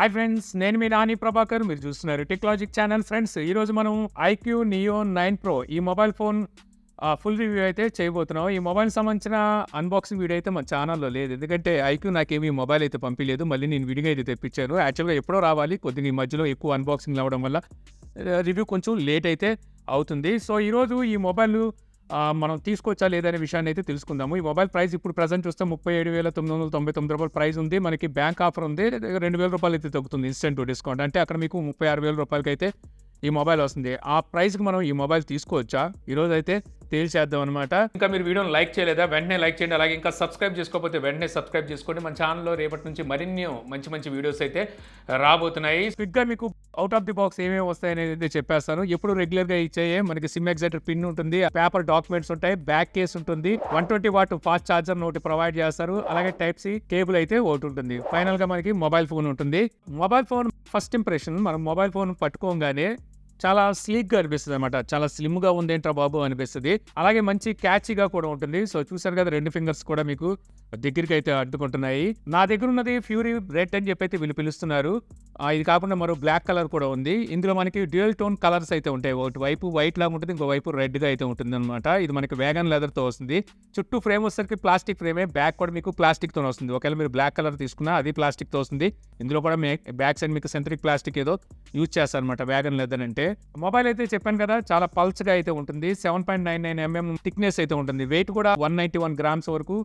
Hi friends, నేను మీ నాని ప్రభాకర్. మీరు చూస్తున్నారు టెక్నాలజిక్ ఛానల్. ఫ్రెండ్స్, ఈరోజు మనం iQOO Neo 9 Pro ఈ మొబైల్ ఫోన్ ఫుల్ రివ్యూ అయితే చేయబోతున్నాం. ఈ మొబైల్ సంబంధించిన అన్బాక్సింగ్ వీడియో అయితే మన ఛానల్లో లేదు. ఎందుకంటే iQOO నాకేమీ మొబైల్ అయితే పంపించలేదు. మళ్ళీ నేను విడిగా అయితే తెప్పించాను. యాక్చువల్గా ఎప్పుడో రావాలి, కొద్దిగా ఈ మధ్యలో ఎక్కువ అన్బాక్సింగ్లు అవ్వడం వల్ల రివ్యూ కొంచెం లేట్ అయితే అవుతుంది. సో ఈరోజు ఈ మొబైల్ మనం తీసుకోవచ్చా లేదనే విషయాన్ని అయితే తెలుసుకుందాము. ఈ మొబైల్ ప్రైస్ ఇప్పుడు ప్రజెంట్ చూస్తే రూ. 37,999 ప్రైస్ ఉంది. మనకి బ్యాంక్ ఆఫర్ ఉంది. రూ. 2,000 అయితే తగ్గుతుంది ఇన్స్టెంట్ డిస్కౌంట్. అంటే అక్కడ మీకు రూ. 36,000 అయితే ఈ మొబైల్ వస్తుంది. ఆ ప్రైస్కి మనం ఈ మొబైల్ తీసుకోవచ్చా ఈరోజు అయితే తేల్చేద్దాం అనమాట. ఇంకా మీరు వీడియోని లైక్ చేయలేదా? వెంటనే లైక్ చేయండి. అలాగే ఇంకా సబ్స్క్రైబ్ చేసుకోకపోతే వెంటనే సబ్స్క్రైబ్ చేసుకోండి. మన ఛానల్లో రేపటి నుంచి మరిన్ని మంచి వీడియోస్ అయితే రాబోతున్నాయి. క్విక్గా మీకు అవుట్ ఆఫ్ ది బాక్స్ ఏమేమి వస్తాయి అనేది అయితే చెప్పేస్తాను. ఎప్పుడు రెగ్యులర్గా ఇచ్చాయే మనకి సిమ్ ఎగ్జాక్టర్ పిన్ ఉంటుంది, పేపర్ డాక్యుమెంట్స్ ఉంటాయి, బ్యాక్ కేస్ ఉంటుంది, 120 వాట్ ఫాస్ట్ ఛార్జర్ ఒకటి ప్రొవైడ్ చేస్తారు, అలాగే టైప్ సి కేబుల్ అయితే ఒకటి ఉంటుంది. ఫైనల్ గా మనకి మొబైల్ ఫోన్ ఉంటుంది. మొబైల్ ఫోన్ ఫస్ట్ ఇంప్రెషన్, మనం మొబైల్ ఫోన్ పట్టుకోగానే చాలా స్లీక్ గా అనిపిస్తుంది అనమాట. చాలా స్లిమ్ గా ఉందేంట్రా బాబు అనిపిస్తుంది. అలాగే మంచి క్యాచీగా కూడా ఉంటుంది. సో చూసారు కదా, 2 ఫింగర్స్ కూడా మీకు దగ్గరికి అయితే అడ్డుకుంటున్నాయి. నా దగ్గర ఉన్నది ఫ్యూరీ రెడ్ అని చెప్పి అయితే వీళ్ళు పిలుస్తున్నారు. ఇది కాకుండా మరో బ్లాక్ కలర్ కూడా ఉంది. ఇందులో మనకి డ్యూయల్ టోన్ కలర్స్ అయితే ఉంటాయి. ఒకటి వైపు వైట్ లాగా ఉంటుంది, ఇంకో వైపు రెడ్ గా అయితే ఉంటుంది అనమాట. ఇది మనకి వేగన్ లెదర్ తో వస్తుంది. చుట్టూ ఫ్రేమ్ వచ్చేసరికి ప్లాస్టిక్ ఫ్రేమే, బ్యాక్ కూడా మీకు ప్లాస్టిక్ తో వస్తుంది. ఒకవేళ మీరు బ్లాక్ కలర్ తీసుకున్నా అది ప్లాస్టిక్ తో వస్తుంది. ఇందులో కూడా బ్యాక్ సైడ్ మీకు సింథటిక్ ప్లాస్టిక్ ఏదో యూజ్ చేస్తారు అనమాట వేగన్ లెదర్ అంటే. మొబైల్ అయితే చెప్పాను కదా, చాలా పల్చ్ గా అయితే ఉంటుంది. 7.99 mm థిక్నెస్ అయితే ఉంటుంది. వెయిట్ కూడా 191 grams వరకు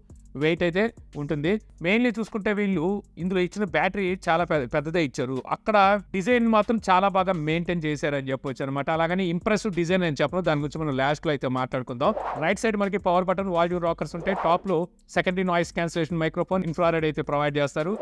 వెయిట్ అయితే ఉంటుంది. మెయిన్లీ చూసుకుంటే వీళ్ళు ఇందులో ఇచ్చిన బ్యాటరీ చాలా పెద్దదే ఇచ్చారు. అక్కడ డిజైన్ మాత్రం చాలా బాగా మెయింటైన్ చేశారని చెప్పొచ్చు అనమాట. అలాగని ఇంప్రెసివ్ డిజైన్ అని చెప్పను, దాని గురించి మనం లాస్ట్ లో అయితే మాట్లాడుకుందాం. రైట్ సైడ్ మనకి పవర్ బటన్, వాల్యూమ్ రాకర్స్ ఉంటాయి. టాప్ లో secondary noise cancellation microphone, infrared అయితే ప్రొవైడ్ చేస్తారు.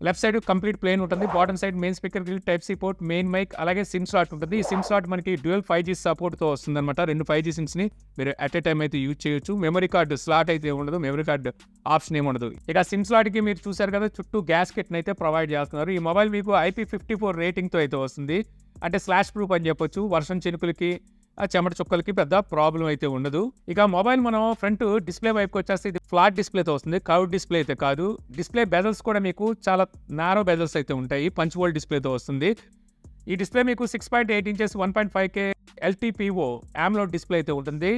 లెఫ్ట్ సైడ్ కంప్లీట్ ప్లేన్ ఉంటుంది. Bottom side main speaker, type C port, main mic, అలాగే సిమ్ స్లాట్ ఉంటుంది. ఈ సిమ్ స్లాట్ మనకి డ్యూయల్ 5G సపోర్ట్ తో వస్తుంది అనమాట. 2 5G సిమ్స్ ని మీరు అట్ ఏ టైం అయితే యూజ్ చేయొచ్చు. మెమరీ కార్డు స్లాట్ అయితే ఉండదు, మెమరీ కార్డు ఆప్షన్ ఏమి ఉండదు. ఇక సిమ్ స్లాట్ కి మీరు చూసారు కదా, చుట్టూ గ్యాస్కెట్ అయితే ప్రొవైడ్ చేస్తున్నారు. ఈ మొబైల్ మీకు IP54 రేటింగ్ తో అయితే వస్తుంది. అంటే స్లాష్ ప్రూఫ్ అని చెప్పొచ్చు. వర్షం చినుకులకి చెమట చుక్కలకి పెద్ద ప్రాబ్లం అయితే ఉండదు. ఇక మొబైల్ మనం ఫ్రంట్ డిస్ప్లే వైపుకి వచ్చేస్తే ఇది ఫ్లాట్ డిస్ప్లేతో వస్తుంది, కర్వ్ డిస్ప్లే అయితే కాదు. డిస్ప్లే బెజల్స్ కూడా మీకు చాలా నారో బెజల్స్ అయితే ఉంటాయి. పంచ్ హోల్ డిస్ప్లేతో వస్తుంది. ఈ డిస్ప్లే మీకు 6.8 inches 1.5K LTPO AMOLED display అయితే ఉంటుంది.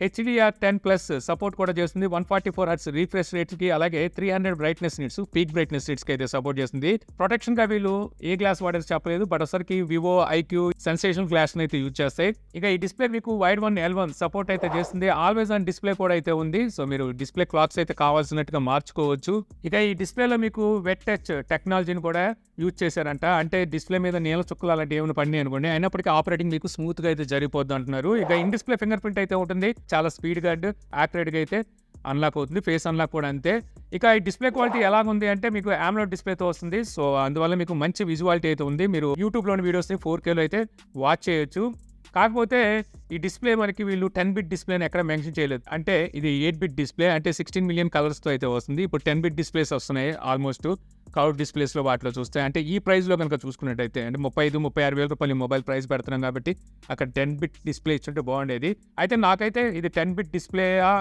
HDR10+ సపోర్ట్ కూడా చేస్తుంది. 144 Hz రీఫ్రెష్ రేట్స్ కి, అలాగే 300 brightness nits, peak brightness nits కి అయితే సపోర్ట్ చేస్తుంది. ప్రొటెక్షన్ గా వీళ్ళు ఏ గ్లాస్ వాడారు చెప్పలేదు, బట్ ఒకసారికి వివో iQOO సెన్సేషన్ గ్లాస్ అయితే యూజ్ చేస్తాయి. ఇక ఈ డిస్ప్లే మీకు వైడ్ 1 L1 సపోర్ట్ అయితే చేస్తుంది. ఆల్వేస్ ఆన్ డిస్ప్లే కూడా అయితే ఉంది. సో మీరు డిస్ప్లే క్లాక్స్ అయితే కావాల్సినట్టుగా మార్చుకోవచ్చు. ఇక ఈ డిస్ప్లేలో మీకు వెట్ టచ్ టెక్నాలజీని కూడా యూజ్ చేశారంట. అంటే డిస్ప్లే మీద నీళ్ళ చుక్కలు అలాంటి ఏమైనా పడినాయి అనుకోండి, అయినప్పటికీ ఆపరేటింగ్ మీకు స్మూత్ గా అయితే జరిగిపోద్ది అంటున్నారు. ఇక ఇన్ డిస్ప్లే ఫింగర్ ప్రింట్ అయితే ఉంటుంది. చాలా స్పీడ్ గా యాక్యురేట్ గా అయితే అన్లాక్ అవుతుంది. ఫేస్ అన్లాక్ కూడా అంతే. ఇక ఈ డిస్ప్లే క్వాలిటీ ఎలాగుంది అంటే మీకు AMOLED డిస్ప్లేతో వస్తుంది. సో అందువల్ల మీకు మంచి విజువాలిటీ అయితే ఉంది. మీరు యూట్యూబ్లోని వీడియోస్ని 4Kలో అయితే వాచ్ చేయొచ్చు. కాకపోతే ఈ డిస్ప్లే మనకి వీళ్ళు 10-bit డిస్ప్లేని ఎక్కడ మెన్షన్ చేయలేదు. అంటే ఇది 8-bit డిస్ప్లే, అంటే 16 million కలర్స్తో అయితే వస్తుంది. ఇప్పుడు 10-bit డిస్ప్లేస్ వస్తున్నాయి ఆల్మోస్ట్ కర్వ్ డిస్ప్లేస్లో వాటిలో చూస్తే. అంటే ఈ ప్రైస్లో కనుక చూసుకున్నట్టయితే, అంటే 35-36 వేల రూపాయలు మొబైల్ ప్రైస్ పెడుతున్నాం కాబట్టి అక్కడ 10-bit డిస్ప్లే ఇచ్చుంటే బాగుండేది. అయితే నాకైతే ఇది 10-bit డిస్ప్లేయా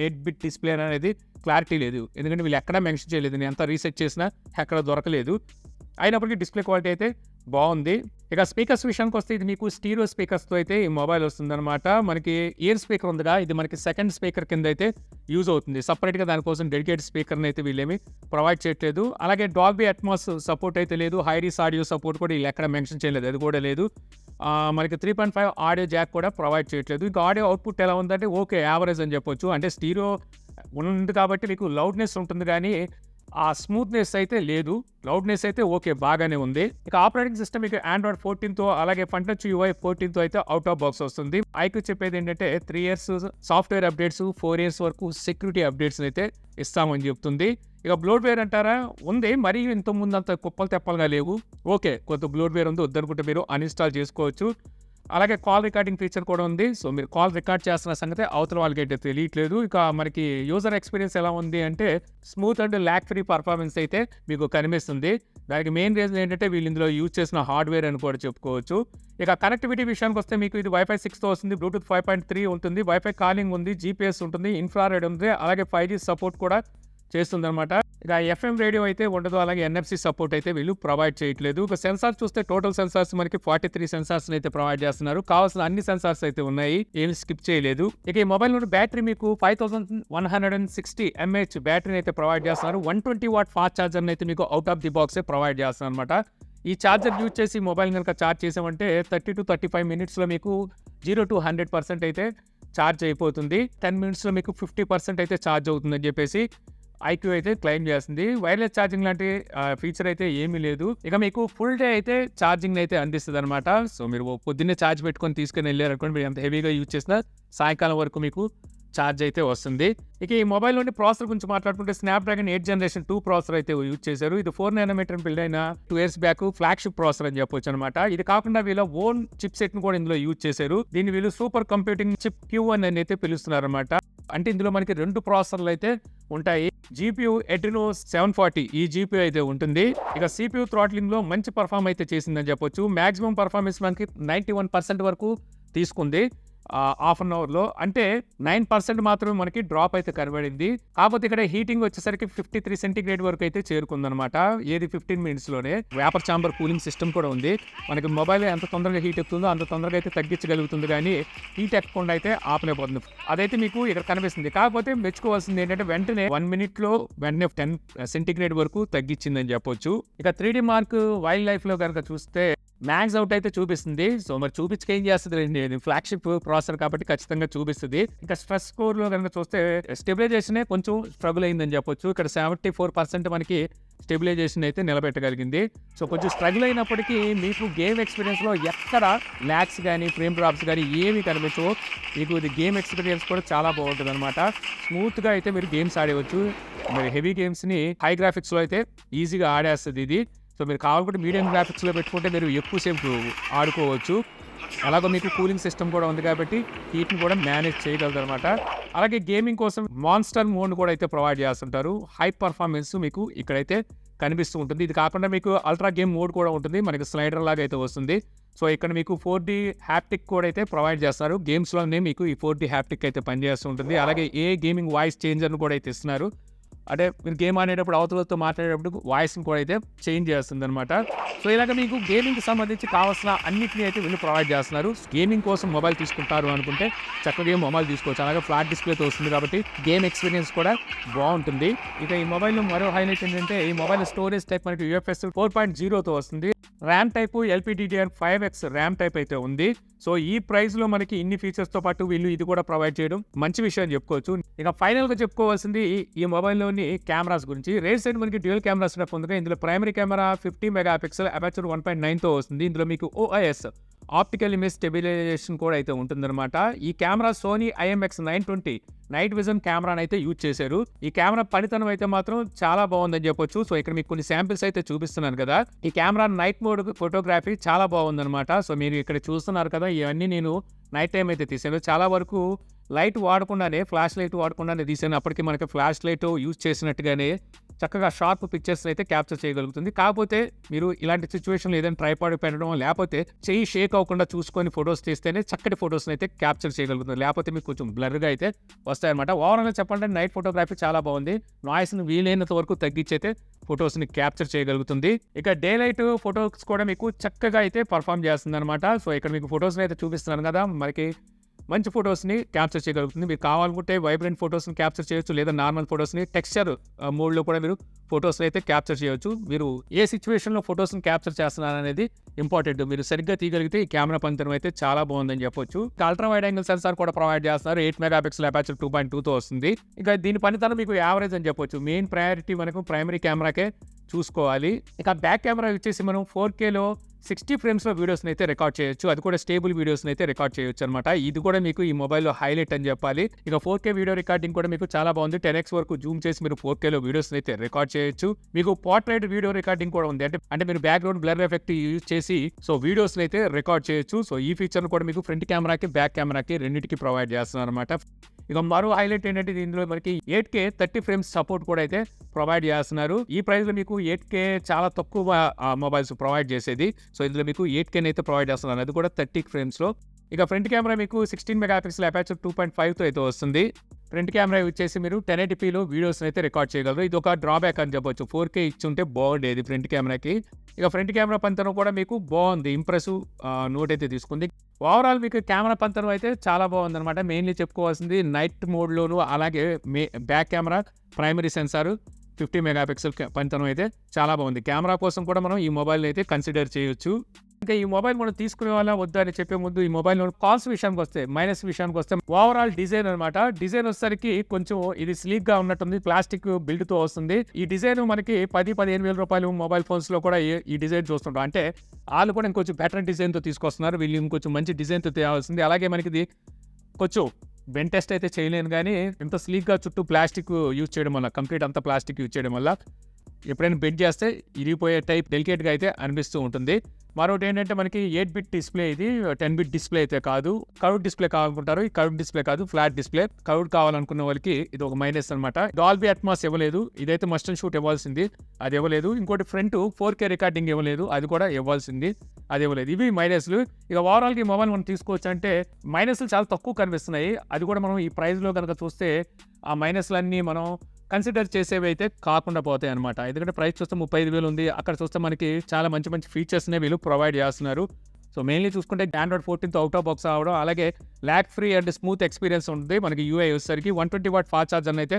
8-bit డిస్ప్లే అనేది క్లారిటీ లేదు. ఎందుకంటే వీళ్ళు ఎక్కడా మెన్షన్ చేయలేదు. నేను ఎంత రీసెర్చ్ చేసినా ఎక్కడ దొరకలేదు. అయినప్పటికీ డిస్ప్లే క్వాలిటీ అయితే బాగుంది. ఇక స్పీకర్స్ విషయానికి వస్తే ఇది మీకు స్టీరియో స్పీకర్స్తో అయితే ఈ మొబైల్ వస్తుందన్నమాట. మనకి ఇయర్ స్పీకర్ ఉందిగా, ఇది మనకి సెకండ్ స్పీకర్ కింద అయితే యూజ్ అవుతుంది. సపరేట్గా దానికోసం డెడికేట్ స్పీకర్ని అయితే వీళ్ళేమి ప్రొవైడ్ చేయట్లేదు. అలాగే డాల్బీ అట్మాస్ సపోర్ట్ అయితే లేదు. హైరీస్ ఆడియో సపోర్ట్ కూడా వీళ్ళు ఎక్కడ మెన్షన్ చేయలేదు, అది కూడా లేదు. మనకి 3.5 ఆడియో జాక్ కూడా ప్రొవైడ్ చేయట్లేదు. ఇంకా ఆడియో అవుట్పుట్ ఎలా ఉందంటే ఓకే, యావరేజ్ అని చెప్పొచ్చు. అంటే స్టీరియో ఉంది కాబట్టి మీకు లౌడ్నెస్ ఉంటుంది, కానీ ఆ స్మూత్నెస్ అయితే లేదు. లౌడ్నెస్ అయితే ఓకే, బాగానే ఉంది. ఇక ఆపరేటింగ్ సిస్టమ్ మీకు Android 14తో, అలాగే FunTouch UI 14తో అయితే అవుట్ ఆఫ్ బాక్స్ వస్తుంది. iQOO చెప్పేది ఏంటంటే 3 years సాఫ్ట్వేర్ అప్డేట్స్, 4 years వరకు సెక్యూరిటీ అప్డేట్స్ అయితే ఇస్తామని చెప్తుంది. ఇక బ్లోట్వేర్ అంటారా, ఉంది. మరి ఇంత ముందు అంత కుప్పలు తెప్పలుగా లేవు. ఓకే, కొంత బ్లోట్వేర్ ఉంది, వద్దనుకుంటే మీరు అన్ఇన్స్టాల్ చేసుకోవచ్చు. అలాగే కాల్ రికార్డింగ్ ఫీచర్ కూడా ఉంది. సో మీరు కాల్ రికార్డ్ చేస్తున్న సంగతి అవతల వాళ్ళకి అయితే తెలియట్లేదు. ఇక మనకి యూజర్ ఎక్స్పీరియన్స్ ఎలా ఉంది అంటే smooth and lack free performance అయితే మీకు కనిపిస్తుంది. దానికి మెయిన్ రీజన్ ఏంటంటే వీళ్ళు ఇందులో యూజ్ చేసిన హార్డ్వేర్ అని కూడా చెప్పుకోవచ్చు. ఇక కనెక్టివిటీ విషయానికి వస్తే మీకు ఇది Wi-Fi 6తో వస్తుంది, బ్లూటూత్ 5.3 ఉంటుంది, వైఫై కాలింగ్ ఉంది, GPS ఉంటుంది, ఇన్ఫ్రారెడ్ ఉంది, అలాగే 5G సపోర్ట్ కూడా చేస్తుందనమాట. ఇక ఎఫ్ఎం రేడియో అయితే ఉండదు. అలాగే ఎన్ఎఫ్సి సపోర్ట్ అయితే వీళ్ళు ప్రొవైడ్ చేయట్లేదు. ఇక సెన్సార్ చూస్తే టోటల్ సెన్సార్స్ మనకి 43 సెన్సార్స్ అయితే ప్రొవైడ్ చేస్తున్నారు. కావాల్సిన అన్ని సెన్సార్స్ అయితే ఉన్నాయి, ఏమి స్కిప్ చేయలేదు. ఇక ఈ మొబైల్ నుండి బ్యాటరీ మీకు 5160 mAh బ్యాటరీని అయితే ప్రొవైడ్ చేస్తున్నారు. 120 వాట్ ఫాస్ట్ ఛార్జర్ అయితే మీకు out of the box provide చేస్తున్నారు అనమాట. ఈ ఛార్జర్ యూజ్ చేసి మొబైల్ కనుక ఛార్జ్ చేసామంటే 30 to 35 మినిట్స్లో మీకు 0 to 100% అయితే ఛార్జ్ అయిపోతుంది. 10 మినిట్స్లో మీకు 50% అయితే ఛార్జ్ అవుతుందని చెప్పేసి iQOO అయితే క్లెయిమ్ చేస్తుంది. వైర్లెస్ ఛార్జింగ్ లాంటి ఫీచర్ అయితే ఏమీ లేదు. ఇక మీకు ఫుల్ డే అయితే ఛార్జింగ్ అయితే అందిస్తుంది అనమాట. సో మీరు పొద్దున్నే ఛార్జ్ పెట్టుకొని తీసుకుని వెళ్ళారనుకోండి, మీరు ఎంత హెవీగా యూజ్ చేసినా సాయంకాలం వరకు మీకు ఛార్జ్ అయితే వస్తుంది. ఇక ఈ మొబైల్లోని ప్రాసెసర్ గురించి మాట్లాడుకుంటే స్నాప్డ్రాగన్ 8 Gen 2 ప్రాసెసర్ అయితే యూజ్ చేశారు. ఇది 4 nm బిల్డ్ అయిన 2 years బ్యాక్ ఫ్లాగ్షిప్ ప్రాసెసర్ అని చెప్పొచ్చు అనమాట. ఇది కాకుండా వీళ్ళ ఓన్ చిప్ సెట్ ను కూడా ఇందులో యూజ్ చేశారు. దీన్ని వీళ్ళు సూపర్ కంప్యూటింగ్ చిప్ Q1 అని అయితే పిలుస్తున్నారు అనమాట. అంటే ఇందులో మనకి 2 ప్రాసెసర్లు అయితే ఉంటాయి. GPU Adreno 740 ఈ GPU అయితే ఉంటుంది. ఇక CPU థ్రాట్లింగ్ లో మంచి పర్ఫార్మ్ అయితే చేసిందని చెప్పొచ్చు. మాక్సిమం పర్ఫార్మెన్స్ మనకి 91% వరకు తీసుకుంది హాఫ్ అన్ అవర్లో. అంటే 9% మాత్రమే మనకి డ్రాప్ అయితే కనబడింది. కాకపోతే ఇక్కడ హీటింగ్ వచ్చేసరికి 53 సెంటీగ్రేడ్ వరకు అయితే చేరుకుందనమాట. ఏది 15 మినిట్స్లోనే. వేపర్ ఛాంబర్ కూలింగ్ సిస్టమ్ కూడా ఉంది. మనకి మొబైల్ ఎంత తొందరగా హీట్ ఎక్కుతుందో అంత తొందరగా అయితే తగ్గించగలుగుతుంది, కానీ హీట్ ఎక్కకుండా అయితే ఆపలేకపోతుంది. అదైతే మీకు ఇక్కడ కనిపిస్తుంది. కాకపోతే మెచ్చుకోవాల్సింది ఏంటంటే వెంటనే 1 మినిట్లో వెంటనే 10 సెంటీగ్రేడ్ వరకు తగ్గించిందని చెప్పొచ్చు. ఇక 3D మార్క్ వైల్డ్ లైఫ్ లో కనుక చూస్తే మ్యాక్స్ అవుట్ అయితే చూపిస్తుంది. సో మరి చూపించుకు ఏం చేస్తుంది, ఫ్లాగ్షిప్ ప్రాసెసర్ కాబట్టి ఖచ్చితంగా చూపిస్తుంది. ఇంకా స్ట్రెస్ స్కోర్ లో కనుక చూస్తే స్టెబిలైజేషన్ కొంచెం స్ట్రగుల్ అయిందని చెప్పొచ్చు. ఇక్కడ 74% మనకి స్టెబిలైజేషన్ అయితే నిలబెట్టగలిగింది. సో కొంచెం స్ట్రగుల్ అయినప్పటికీ మీకు గేమ్ ఎక్స్పీరియన్స్ లో ఎక్కడ ల్యాగ్స్ కానీ ఫ్రేమ్ డ్రాప్స్ కానీ ఏమీ కనిపించవు. మీకు ఇది గేమ్ ఎక్స్పీరియన్స్ కూడా చాలా బాగుంటుంది అనమాట. స్మూత్ గా అయితే మీరు గేమ్స్ ఆడేవచ్చు. మరి హెవీ గేమ్స్ ని హై గ్రాఫిక్స్ లో అయితే ఈజీగా ఆడేస్తుంది ఇది. సో మీరు కావాలనుకుంటే మీడియం గ్రాఫిక్స్లో పెట్టుకుంటే మీరు ఎక్కువసేపు ఆడుకోవచ్చు. అలాగే మీకు కూలింగ్ సిస్టమ్ కూడా ఉంది కాబట్టి హీట్ని కూడా మేనేజ్ చేయగలరు అనమాట. అలాగే గేమింగ్ కోసం మాన్స్టర్ మోడ్ కూడా అయితే ప్రొవైడ్ చేస్తుంటారు. హై పర్ఫార్మెన్స్ మీకు ఇక్కడైతే కనిపిస్తూ ఉంటుంది. ఇది కాకుండా మీకు అల్ట్రా గేమ్ మోడ్ కూడా ఉంటుంది. మనకి స్లైడర్ లాగా అయితే వస్తుంది. సో ఇక్కడ మీకు 4D హ్యాప్టిక్ కూడా అయితే ప్రొవైడ్ చేస్తారు. గేమ్స్లోనే మీకు ఈ 4D హ్యాప్టిక్ అయితే పనిచేస్తూ ఉంటుంది. అలాగే ఏ గేమింగ్ వాయిస్ చేంజర్ను కూడా అయితే ఇస్తున్నారు. అంటే మీరు గేమ్ ఆడేటప్పుడు అవతలతో మాట్లాడేటప్పుడు వాయిస్ని కూడా అయితే చేంజ్ చేస్తుంది అనమాట. సో ఇలాగ మీకు గేమింగ్కి సంబంధించి కావాల్సిన అన్నింటినీ అయితే వీళ్ళు ప్రొవైడ్ చేస్తున్నారు. గేమింగ్ కోసం మొబైల్ తీసుకుంటారు అనుకుంటే చక్కగా మొబైల్ తీసుకోవచ్చు. అలాగే ఫ్లాట్ డిస్ప్లేతో వస్తుంది కాబట్టి గేమ్ ఎక్స్పీరియన్స్ కూడా బాగుంటుంది. ఇక ఈ మొబైల్లో మరో హైలైట్ ఏంటంటే ఈ మొబైల్ స్టోరేజ్ టైప్ మనకి UFS 4.0తో వస్తుంది. RAM type LPDDR5X RAM type అయితే ఉంది. సో ఈ ప్రైస్ లో మనకి ఇన్ని ఫీచర్స్ తో పాటు వీళ్ళు ఇది కూడా ప్రొవైడ్ చేయడం మంచి విషయం అని చెప్పుకోవచ్చు. ఇక ఫైనల్ గా చెప్పుకోవాల్సింది ఈ మొబైల్ లోని కెమెరాస్ గురించి. రేర్ సైడ్ మనకి డ్యూయల్ కెమెరా సెటప్ ఉంది. ఇందులో ప్రైమరీ కెమెరా 50 మెగాపిక్సెల్ అపర్చర్ 1.9తో వస్తుంది. ఇందులో మీకు OIS ఆప్టికల్ ఇమేజ్ స్టెబిలైజేషన్ కూడా అయితే ఉంటుందన్నమాట. ఈ camera Sony IMX 920 night vision కెమెరాని అయితే యూజ్ చేశారు. ఈ కెమెరా పనితనం అయితే మాత్రం చాలా బాగుందని చెప్పొచ్చు. సో ఇక్కడ మీకు కొన్ని శాంపిల్స్ అయితే చూపిస్తున్నాను కదా. ఈ కెమెరా నైట్ మోడ్ ఫోటోగ్రఫీ చాలా బాగుందన్నమాట. సో మీరు ఇక్కడ చూస్తున్నారు కదా, ఇవన్నీ నేను నైట్ టైం అయితే తీసాను. చాలా వరకు లైట్ వాడకుండానే, ఫ్లాష్ లైట్ వాడకుండానే తీసాను. అప్పటికి మనకి ఫ్లాష్ లైట్ యూజ్ చేసినట్టుగానే చక్కగా షార్ప్ పిక్చర్స్ అయితే క్యాప్చర్ చేయగలుగుతుంది. కాకపోతే మీరు ఇలాంటి సిచ్యువేషన్లో ఏదైనా ట్రైపాడ్ పెట్టడం, లేకపోతే చెయ్యి షేక్ అవ్వకుండా చూసుకొని ఫొటోస్ తీస్తేనే చక్కటి ఫొటోస్ని అయితే క్యాప్చర్ చేయగలుగుతుంది. లేకపోతే మీకు కొంచెం బ్లర్గా అయితే వస్తాయన్నమాట. ఓవరాల్గా చెప్పాలంటే నైట్ ఫోటోగ్రఫీ చాలా బాగుంది. నాయిస్ని వీలైనంత వరకు తగ్గించైతే ఫొటోస్ని క్యాప్చర్ చేయగలుగుతుంది. ఇక డే లైట్ ఫొటోస్ కూడా మీకు చక్కగా అయితే పర్ఫామ్ చేస్తుంది అనమాట. సో ఇక్కడ మీకు ఫొటోస్ని అయితే చూపిస్తున్నాను కదా, మనకి మంచి ఫొటోస్ని క్యాప్చర్ చేయగలుగుతుంది. మీరు కావాలనుకుంటే వైబ్రెంట్ ఫొటోస్ని క్యాప్చర్ చేయొచ్చు, లేదా నార్మల్ ఫొటోస్ని టెక్స్చర్ మోడ్లో కూడా మీరు ఫొటోస్ని అయితే క్యాప్చర్ చేయొచ్చు. మీరు ఏ సిచ్యువేషన్లో ఫొటోస్ని క్యాప్చర్ చేస్తున్నారు అనేది ఇంపార్టెంట్. మీరు సరిగ్గా తీయగలిగితే ఈ కెమెరా పనితనం అయితే చాలా బాగుందని చెప్పొచ్చు. అల్ట్రా వైడ్ యాంగిల్ సెన్సార్ కూడా ప్రొవైడ్ చేస్తున్నారు. 8 మెగాపిక్సెల్ అపర్చర్ 2.2తో వస్తుంది. ఇక దీని పనితనం మీకు యావరేజ్ అని చెప్పొచ్చు. మెయిన్ ప్రయారిటీ మనకు ప్రైమరీ కెమెరాకే చూసుకోవాలి. ఇక బ్యాక్ కెమెరా వచ్చేసి మనం 4Kలో 60 ఫ్రేమ్స్లో వీడియోస్ని అయితే రికార్డ్ చేయొచ్చు. అది కూడా స్టేబుల్ వీడియోస్ని అయితే రికార్డ్ చేయొచ్చు అనమాట. ఇది కూడా మీకు ఈ మొబైల్లో హైలైట్ అని చెప్పాలి. ఇక 4K వీడియో రికార్డింగ్ కూడా మీకు చాలా బాగుంది. 10x వరకు జూమ్ చేసి మీరు 4Kలో వీడియోస్ని అయితే రికార్డ్ చేయొచ్చు. మీకు పోర్ట్రైట్ వీడియో రికార్డింగ్ కూడా ఉంది. అంటే మీరు బ్యాక్గ్రౌండ్ బ్లర్ ఎఫెక్ట్ యూజ్ చేసి సో వీడియోస్ని అయితే రికార్డ్ చేయొచ్చు. సో ఈ ఫీచర్ కూడా మీకు ఫ్రంట్ కెమెరాకి బ్యాక్ కెమెరాకి రెండింటికి ప్రొవైడ్ చేస్తున్నారు అనమాట. ఇక మరో హైలైట్ ఏంటంటే ఇందులో మనకి 8K 30 ఫ్రేమ్స్ సపోర్ట్ కూడా అయితే ప్రొవైడ్ చేస్తున్నారు. ఈ ప్రైస్ లో మీకు 8K చాలా తక్కువ మొబైల్స్ ప్రొవైడ్ చేసేది. సో ఇందులో మీకు 8K అయితే ప్రొవైడ్ చేస్తున్నారు, అది కూడా 30 ఫ్రేమ్స్ లో. ఇక ఫ్రంట్ కెమెరా మీకు 16 మెగాపిక్సెల్ అపర్చర్ 2.5తో అయితే వస్తుంది. ఫ్రంట్ కెమెరా యూజ్ చేసి మీరు 1080pలో వీడియోస్‌ని అయితే రికార్డ్ చేయగలరు. ఇదొక డ్రాబ్యాక్ అని చెప్పొచ్చు. 4K ఇచ్చుంటే బాగుండేది ఫ్రంట్ కెమెరాకి. ఇక ఫ్రంట్ కెమెరా పనితనం కూడా మీకు బాగుంది. ఇంప్రెసివ్ నోట్ అయితే తీసుకుంది. ఓవరాల్ మీకు కెమెరా పనితనం అయితే చాలా బాగుందనమాట. మెయిన్‌లీ చెప్పుకోవాల్సింది నైట్ మోడ్‌లోను అలాగే back camera, primary censor 50 megapixel పనితనం అయితే చాలా బాగుంది. కెమెరా కోసం కూడా మనం ఈ మొబైల్‌ని అయితే కన్సిడర్ చేయొచ్చు. ఇంకా ఈ మొబైల్ మనం తీసుకునేవాళ్ళా వద్దా అని చెప్పే ముందు ఈ మొబైల్‌లో కాస్ట్ విషయానికొస్తే, మైనస్ విషయానికొస్తే ఓవరాల్ డిజైన్ అనమాట. డిజైన్ వచ్చేసరికి కొంచెం ఇది స్లీక్‌గా ఉన్నట్టుంది. ప్లాస్టిక్ బిల్డ్‌తో వస్తుంది. ఈ డిజైన్ మనకి 15,000 రూపాయలు మొబైల్ ఫోన్స్‌లో కూడా ఈ డిజైన్ చూస్తుంటాం. అంటే ఆళ్ళు కూడా ఇంకొంచెం బెటర్ డిజైన్‌తో తీసుకొస్తున్నారు. వీళ్ళు ఇంకొంచెం మంచి డిజైన్‌తో తేవాల్సింది. అలాగే మనకి ఇది కొంచెం బెన్ టెస్ట్ అయితే చేయలేను గానీ, ఇంత స్లీక్‌గా చుట్టూ ప్లాస్టిక్ యూజ్ చేయడం వల్ల, కంప్లీట్ అంతా ప్లాస్టిక్ యూజ్ చేయడం వల్ల ఎప్పుడైనా బెండ్ చేస్తే ఇరిగిపోయే టైప్ డెలికేట్‌గా అయితే అనిపిస్తూ ఉంటుంది. మరొకటి ఏంటంటే మనకి 8 బిట్ డిస్‌ప్లే ఇది. 10 బిట్ డిస్‌ప్లే అయితే కాదు. కర్వ్డ్ డిస్‌ప్లే కావాలనుకుంటారు. ఈ కర్వ్డ్ డిస్‌ప్లే కాదు, ఫ్లాట్ డిస్‌ప్లే. కర్వ్డ్ కావాలనుకున్న వాళ్ళకి ఇది ఒక మైనస్ అనమాట. డాల్బీ అట్మాస్ ఇవ్వలేదు. ఇదైతే మస్ట్ అండ్ షూట్ ఇవ్వాల్సింది. అది ఇవ్వలేదు. ఇంకోటి ఫ్రంట్ 4K రికార్డింగ్ ఇవ్వలేదు. అది కూడా ఇవ్వాల్సింది. అది ఇవ్వలేదు. ఇవి మైనస్‌లు. ఇక ఓవరాల్‌గా ఈ మొబైల్ మనం తీసుకోవచ్చు అంటే మైనస్‌లు చాలా తక్కువ కనిపిస్తున్నాయి. అది కూడా మనం ఈ ప్రైస్‌లో గనక చూస్తే ఆ మైనస్‌లన్నీ మనం కన్సిడర్ చేసేవి అయితే కాకుండా పోతాయి అనమాట. ఎందుకంటే ప్రైస్ చూస్తే 35,000 ఉంది. అక్కడ చూస్తే మనకి చాలా మంచి మంచి ఫీచర్స్‌నే వీళ్ళు ప్రొవైడ్ చేస్తున్నారు. సో మెయిన్‌లీ చూసుకుంటే ఆండ్రాయిడ్ 14తో అవుట్ ఆఫ్ బాక్స్ రావడం, అలాగే lag free and smooth experience ఉంటుంది. మనకి యూఐ వచ్చేసరికి 120 వాట్ ఫాస్ట్ ఛార్జర్‌ని అయితే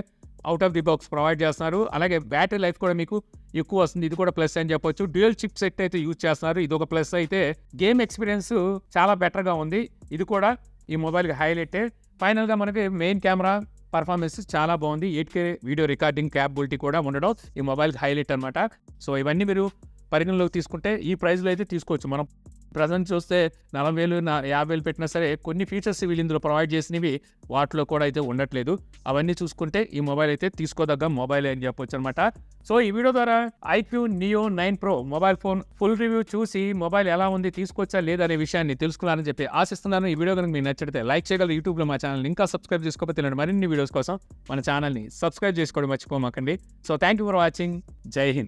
out of the box provide చేస్తున్నారు. అలాగే బ్యాటరీ లైఫ్ కూడా మీకు ఎక్కువ వస్తుంది. ఇది కూడా ప్లస్ అని చెప్పొచ్చు. డ్యూయల్ చిప్ సెట్ అయితే యూజ్ చేస్తున్నారు. ఇది ఒక ప్లస్ అయితే గేమ్ ఎక్స్పీరియన్స్ చాలా బెటర్‌గా ఉంది. ఇది కూడా ఈ మొబైల్‌కి హైలైటే. ఫైనల్‌గా మనకి మెయిన్ కెమెరా పర్ఫార్మెన్స్ చాలా బాగుంది. 8K వీడియో రికార్డింగ్ క్యాపబిలిటీ కూడా ఉండడం ఈ మొబైల్‌కి హైలైట్ అనమాట. సో ఇవన్నీ మీరు పరిగణలోకి తీసుకుంటే ఈ ప్రైస్‌లో అయితే తీసుకోవచ్చు. మనం ప్రెజెంట్ చూస్తే 40,000, 50,000 పెట్టినా సరే కొన్ని ఫీచర్స్ వీళ్ళు ఇందులో ప్రొవైడ్ చేసినవి వాటిలో కూడా అయితే ఉండట్లేదు. అవన్నీ చూసుకుంటే ఈ మొబైల్ అయితే తీసుకోదగ్గ మొబైల్ అని చెప్పొచ్చు అనమాట. సో ఈ వీడియో ద్వారా iQOO Neo 9 Pro mobile phone full review చూసి మొబైల్ ఎలా ఉంది, తీసుకోవచ్చా లేదా అనే విషయాన్ని తెలుసుకున్నారని చెప్పి ఆశిస్తున్నాను. ఈ వీడియో కనుక మీకు నచ్చితే లైక్ చేయగలరు. యూట్యూబ్లో మా ఛానల్ ఇంకా సబ్స్క్రైబ్ చేసుకోకపోతే ఇలాంటి మరిన్ని వీడియోస్ కోసం మన ఛానల్ని సబ్స్క్రైబ్ చేసుకోవడం మర్చిపోమాకండి. So thank you for watching. జై హింద్.